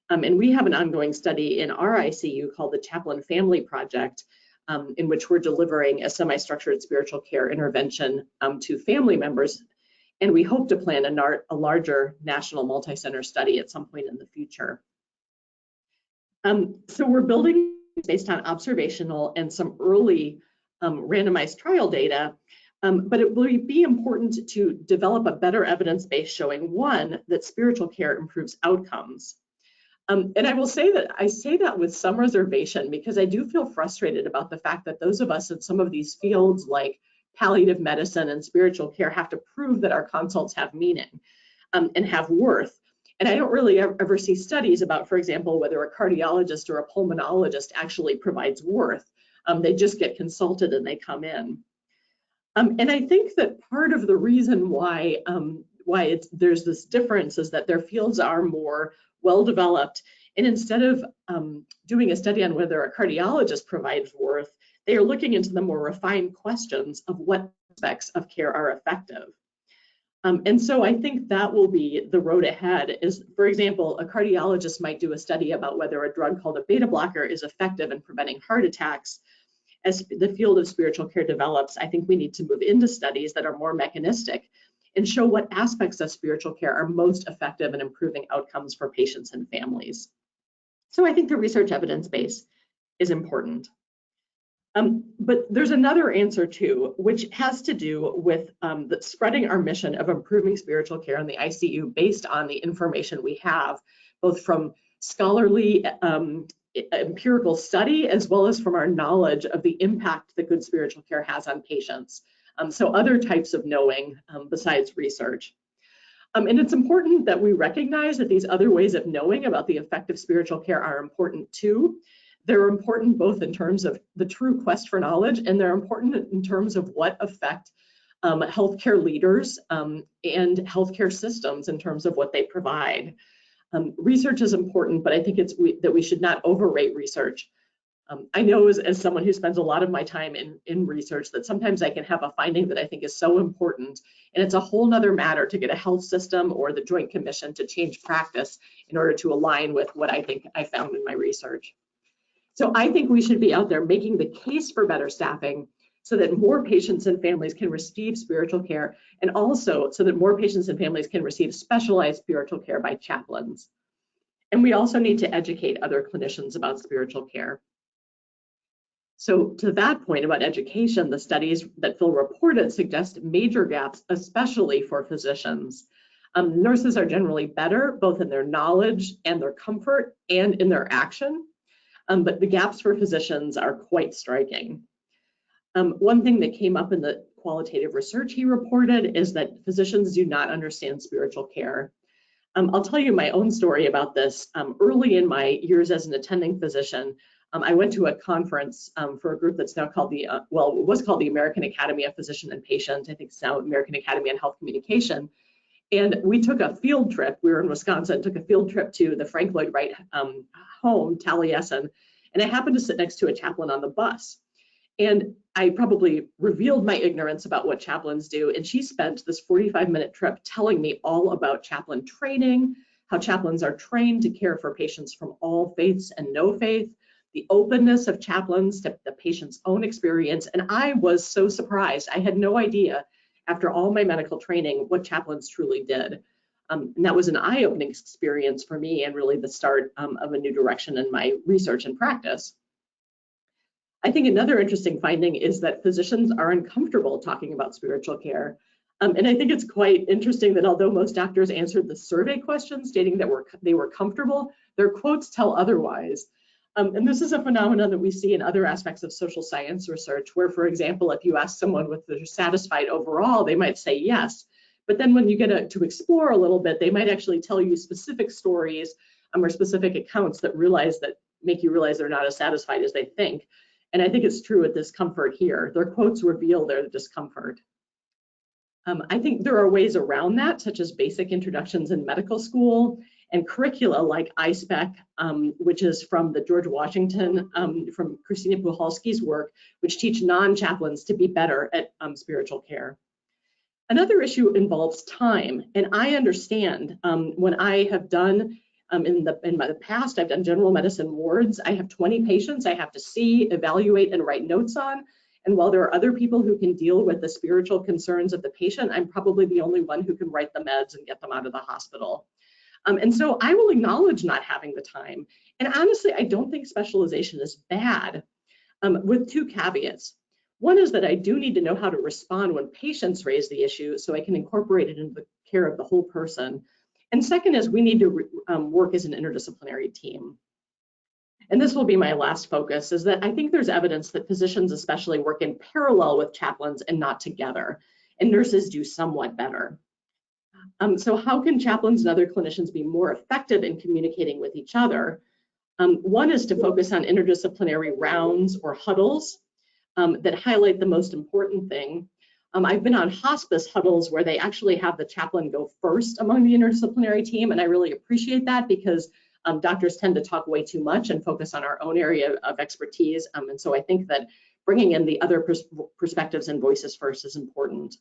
And we have an ongoing study in our ICU called the Chaplain Family Project, in which we're delivering a semi-structured spiritual care intervention to family members. And we hope to plan a larger national multi-center study at some point in the future. So we're building based on observational and some early randomized trial data, but it will be important to develop a better evidence base showing, one, that spiritual care improves outcomes. And I will say that I say that with some reservation, because I do feel frustrated about the fact that those of us in some of these fields like palliative medicine and spiritual care have to prove that our consults have meaning and have worth. And I don't really ever see studies about, for example, whether a cardiologist or a pulmonologist actually provides worth. They just get consulted and they come in. And I think that part of the reason why there's this difference is that their fields are more well-developed. And instead of doing a study on whether a cardiologist provides worth, they are looking into the more refined questions of what aspects of care are effective. And so I think that will be the road ahead is, for example, a cardiologist might do a study about whether a drug called a beta blocker is effective in preventing heart attacks. As the field of spiritual care develops, I think we need to move into studies that are more mechanistic and show what aspects of spiritual care are most effective in improving outcomes for patients and families. So I think the research evidence base is important. But there's another answer too, which has to do with spreading our mission of improving spiritual care in the ICU based on the information we have, both from scholarly empirical study, as well as from our knowledge of the impact that good spiritual care has on patients. So other types of knowing besides research. And it's important that we recognize that these other ways of knowing about the effect of spiritual care are important too. They're important both in terms of the true quest for knowledge, and they're important in terms of what affect healthcare leaders and healthcare systems in terms of what they provide. Research is important, but I think that we should not overrate research. I know as someone who spends a lot of my time in research that sometimes I can have a finding that I think is so important, and it's a whole nother matter to get a health system or the Joint Commission to change practice in order to align with what I think I found in my research. So I think we should be out there making the case for better staffing so that more patients and families can receive spiritual care, and also so that more patients and families can receive specialized spiritual care by chaplains. And we also need to educate other clinicians about spiritual care. So to that point about education, the studies that Phil reported suggest major gaps, especially for physicians. Nurses are generally better, both in their knowledge and their comfort and in their action. But the gaps for physicians are quite striking. One thing that came up in the qualitative research he reported is that physicians do not understand spiritual care. I'll tell you my own story about this. Early in my years as an attending physician, I went to a conference for a group that's now called it was called the American Academy of Physician and Patient. I think it's now American Academy on Health Communication. And we took a field trip. We were in Wisconsin, took a field trip to the Frank Lloyd Wright home, Taliesin, and I happened to sit next to a chaplain on the bus. And I probably revealed my ignorance about what chaplains do. And she spent this 45-minute trip telling me all about chaplain training, how chaplains are trained to care for patients from all faiths and no faith, the openness of chaplains to the patient's own experience. And I was so surprised. I had no idea after all my medical training what chaplains truly did. And that was an eye-opening experience for me and really the start of a new direction in my research and practice. I think another interesting finding is that physicians are uncomfortable talking about spiritual care. And I think it's quite interesting that although most doctors answered the survey question stating that they were comfortable, their quotes tell otherwise. And this is a phenomenon that we see in other aspects of social science research, where, for example, if you ask someone if they're satisfied overall, they might say yes. But then when you get to explore a little bit, they might actually tell you specific stories or specific accounts that make you realize they're not as satisfied as they think. And I think it's true with discomfort here. Their quotes reveal their discomfort. I think there are ways around that, such as basic introductions in medical school and curricula like ISPEC, which is from the George Washington, from Christina Puchalski's work, which teach non-chaplains to be better at spiritual care. Another issue involves time, and I understand when I have done In the past, I've done general medicine wards. I have 20 patients I have to see, evaluate, and write notes on. And while there are other people who can deal with the spiritual concerns of the patient, I'm probably the only one who can write the meds and get them out of the hospital. And so I will acknowledge not having the time. And honestly, I don't think specialization is bad, with two caveats. One is that I do need to know how to respond when patients raise the issue so I can incorporate it into the care of the whole person. And second is we need to work as an interdisciplinary team. And this will be my last focus, is that I think there's evidence that physicians especially work in parallel with chaplains and not together, and nurses do somewhat better. So how can chaplains and other clinicians be more effective in communicating with each other? One is to focus on interdisciplinary rounds or huddles that highlight the most important thing. I've been on hospice huddles where they actually have the chaplain go first among the interdisciplinary team, and I really appreciate that because doctors tend to talk way too much and focus on our own area of expertise. And so I think that bringing in the other perspectives and voices first is important.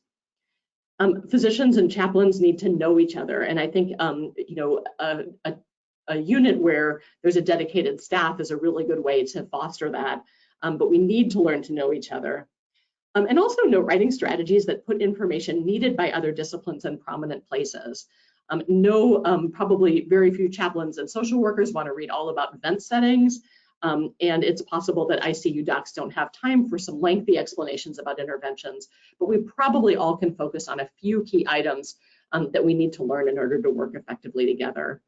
Physicians and chaplains need to know each other, and I think a unit where there's a dedicated staff is a really good way to foster that. But we need to learn to know each other. And also know writing strategies that put information needed by other disciplines in prominent places. Probably very few chaplains and social workers want to read all about vent settings. And it's possible that ICU docs don't have time for some lengthy explanations about interventions, but we probably all can focus on a few key items that we need to learn in order to work effectively together.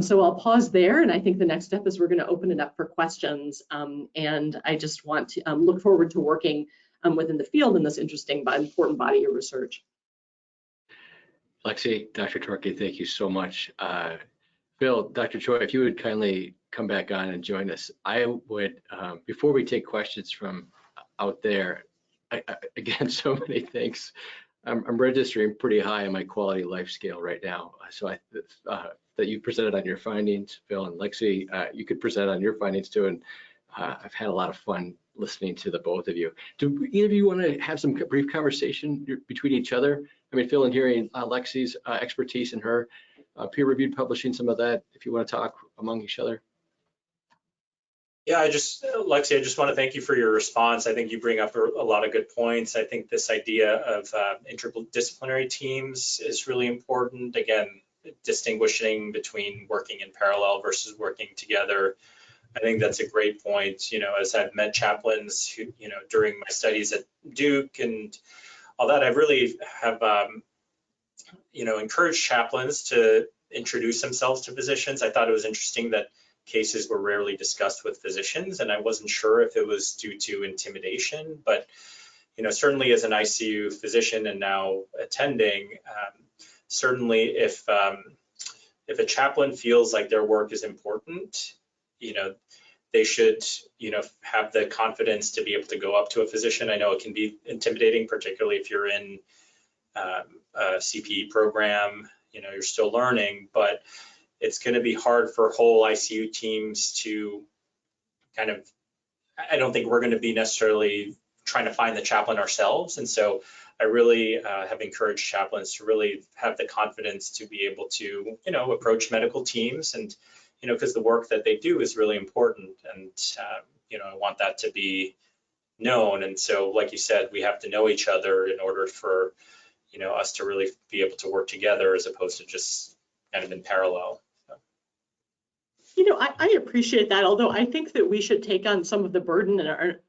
So I'll pause there, and I think the next step is we're going to open it up for questions. And I just want to look forward to working within the field in this interesting but important body of research. Lexi, Dr. Torkey, thank you so much. Phil, Dr. Choi, if you would kindly come back on and join us. I would, before we take questions from out there, again, so many thanks. I'm registering pretty high on my quality of life scale right now. So that you presented on your findings, Phil and Lexi, you could present on your findings too. And I've had a lot of fun listening to the both of you. Do either of you want to have some brief conversation between each other? I mean, Phil, and hearing Lexi's expertise in her peer-reviewed publishing, some of that, if you want to talk among each other. Yeah, Lexi, I just want to thank you for your response. I think you bring up a lot of good points. I think this idea of interdisciplinary teams is really important. Again, distinguishing between working in parallel versus working together. I think that's a great point. As I've met chaplains who, during my studies at Duke and all that, I really have, encouraged chaplains to introduce themselves to physicians. I thought it was interesting that cases were rarely discussed with physicians, and I wasn't sure if it was due to intimidation, but certainly as an ICU physician and now attending, certainly if a chaplain feels like their work is important, they should have the confidence to be able to go up to a physician. I know it can be intimidating, particularly if you're in a CPE program, you're still learning, but it's going to be hard for whole ICU teams to I don't think we're going to be necessarily trying to find the chaplain ourselves. And so I really have encouraged chaplains to really have the confidence to be able to, approach medical teams and, because the work that they do is really important. And, I want that to be known. And so, like you said, we have to know each other in order for, us to really be able to work together as opposed to just kind of in parallel. I appreciate that, although I think that we should take on some of the burden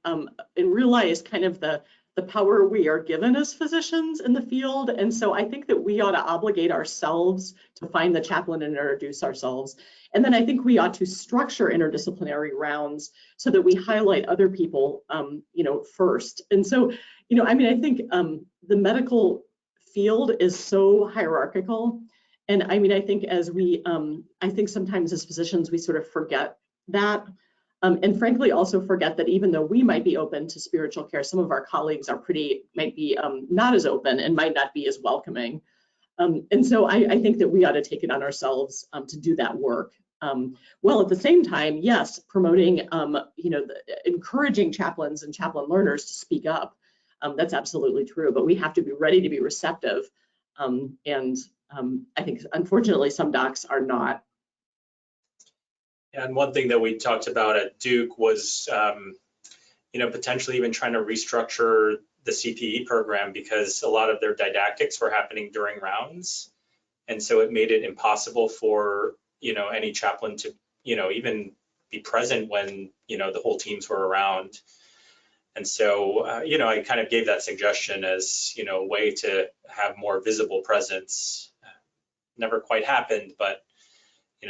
and realize kind of the power we are given as physicians in the field. And so I think that we ought to obligate ourselves to find the chaplain and introduce ourselves. And then I think we ought to structure interdisciplinary rounds so that we highlight other people, first. And so, I think the medical field is so hierarchical. And I think I think sometimes as physicians, we sort of forget that. And frankly, also forget that even though we might be open to spiritual care, some of our colleagues might be not as open and might not be as welcoming. And so I think that we ought to take it on ourselves to do that work. While at the same time, yes, promoting, encouraging chaplains and chaplain learners to speak up. That's absolutely true, but we have to be ready to be receptive. I think, unfortunately, some docs are not. And one thing that we talked about at Duke was, potentially even trying to restructure the CPE program, because a lot of their didactics were happening during rounds. And so it made it impossible for, any chaplain to, even be present when, the whole teams were around. And so, I kind of gave that suggestion as, a way to have more visible presence. Never quite happened, but,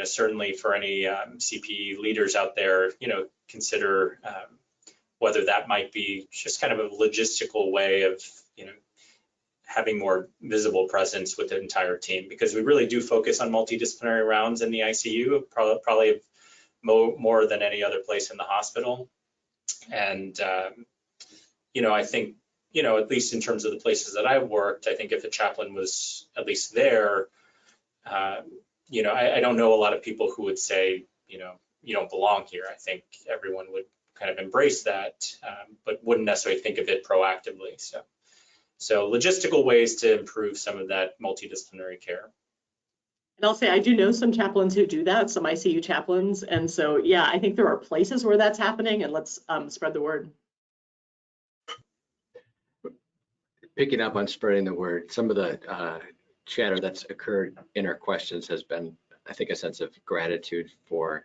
certainly for any CPE leaders out there, consider whether that might be just kind of a logistical way of, having more visible presence with the entire team, because we really do focus on multidisciplinary rounds in the ICU, probably more than any other place in the hospital. And, I think, at least in terms of the places that I've worked, I think if a chaplain was at least there, I don't know a lot of people who would say, you don't belong here. I think everyone would kind of embrace that, but wouldn't necessarily think of it proactively. So logistical ways to improve some of that multidisciplinary care. And I'll say, I do know some chaplains who do that, some ICU chaplains. And so, yeah, I think there are places where that's happening, and let's spread the word. Picking up on spreading the word, some of the chatter that's occurred in our questions has been, I think, a sense of gratitude for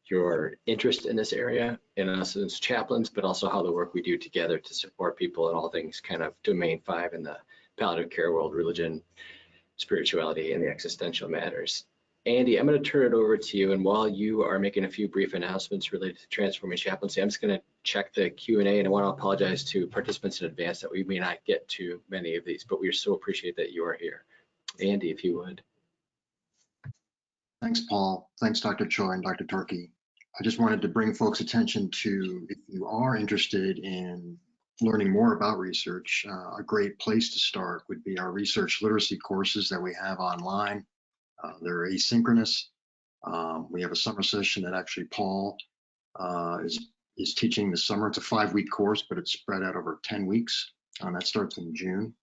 your interest in this area and us as chaplains, but also how the work we do together to support people in all things kind of domain 5 in the palliative care world: religion, spirituality, and the existential matters. Andy, I'm going to turn it over to you, and while you are making a few brief announcements related to transforming chaplaincy, I'm just going to check the Q&A, and I want to apologize to participants in advance that we may not get to many of these, but we so appreciate that you are here. Andy, if you would. Thanks, Paul. Thanks, Dr. Choi and Dr. Turkey. I just wanted to bring folks' attention to, if you are interested in learning more about research, a great place to start would be our research literacy courses that we have online. They're asynchronous. We have a summer session that actually Paul is teaching this summer. It's a 5-week course, but it's spread out over 10 weeks. That starts in June.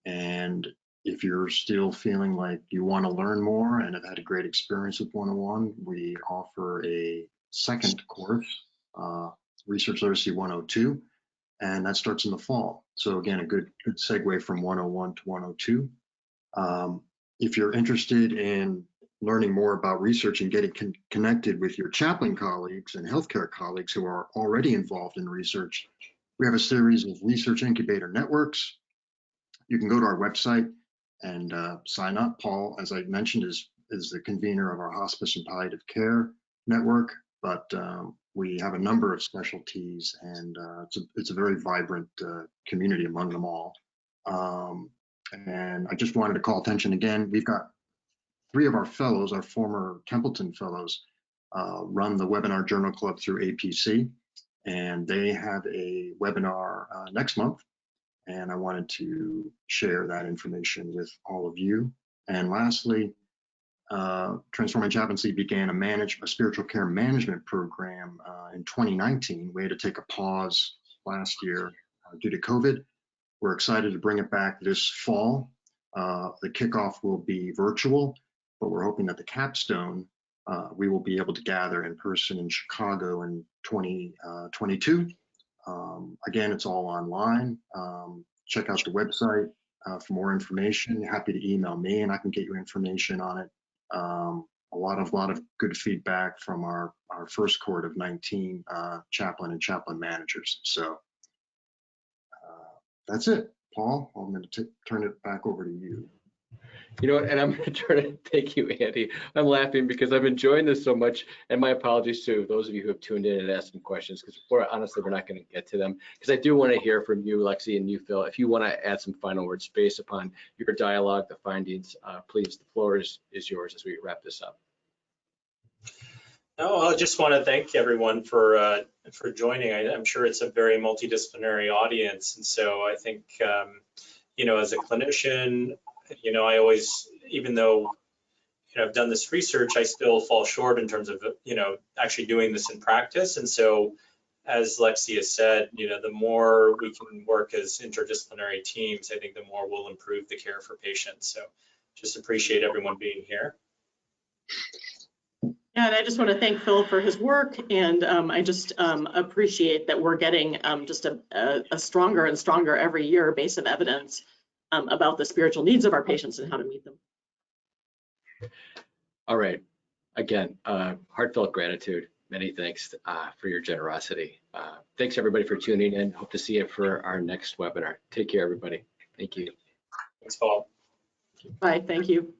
And if you're still feeling like you want to learn more and have had a great experience with 101, we offer a second course, Research Literacy 102, and that starts in the fall. So again, a good segue from 101 to 102. If you're interested in learning more about research and getting connected with your chaplain colleagues and healthcare colleagues who are already involved in research, we have a series of research incubator networks. You can go to our website and sign up. Paul, as I mentioned, is the convener of our hospice and palliative care network, but we have a number of specialties, and it's a very vibrant community among them all. And I just wanted to call attention again, we've got 3 of our fellows, our former Templeton fellows, run the Webinar Journal Club through APC, and they have a webinar next month. And I wanted to share that information with all of you. And lastly, Transforming Chaplaincy began a spiritual care management program in 2019. We had to take a pause last year due to COVID. We're excited to bring it back this fall. The kickoff will be virtual, but we're hoping that the capstone, we will be able to gather in person in Chicago in 2022. Again, it's all online. Check out the website for more information. Happy to email me and I can get you information on it. A lot of good feedback from our first cohort of 19 chaplain and chaplain managers. So that's it, Paul. I'm going to turn it back over to you. You know what, and I'm going to thank you, Andy. I'm laughing because I'm enjoying this so much, and my apologies to those of you who have tuned in and asked some questions, because honestly, we're not going to get to them, because I do want to hear from you, Lexi, and you, Phil. If you want to add some final words based upon your dialogue, the findings, please, the floor is yours as we wrap this up. No, I just want to thank everyone for joining. I'm sure it's a very multidisciplinary audience, and so I think, as a clinician, I always, even though, I've done this research, I still fall short in terms of, actually doing this in practice. And so, as Lexi has said, the more we can work as interdisciplinary teams, I think the more we'll improve the care for patients. So just appreciate everyone being here. Yeah, and I just want to thank Phil for his work, and I just appreciate that we're getting just a stronger and stronger every year base of evidence about the spiritual needs of our patients and how to meet them. All right. Again, heartfelt gratitude. Many thanks for your generosity. Thanks everybody for tuning in. Hope to see you for our next webinar. Take care, everybody. Thank you. Thanks, Paul. Bye. Thank you.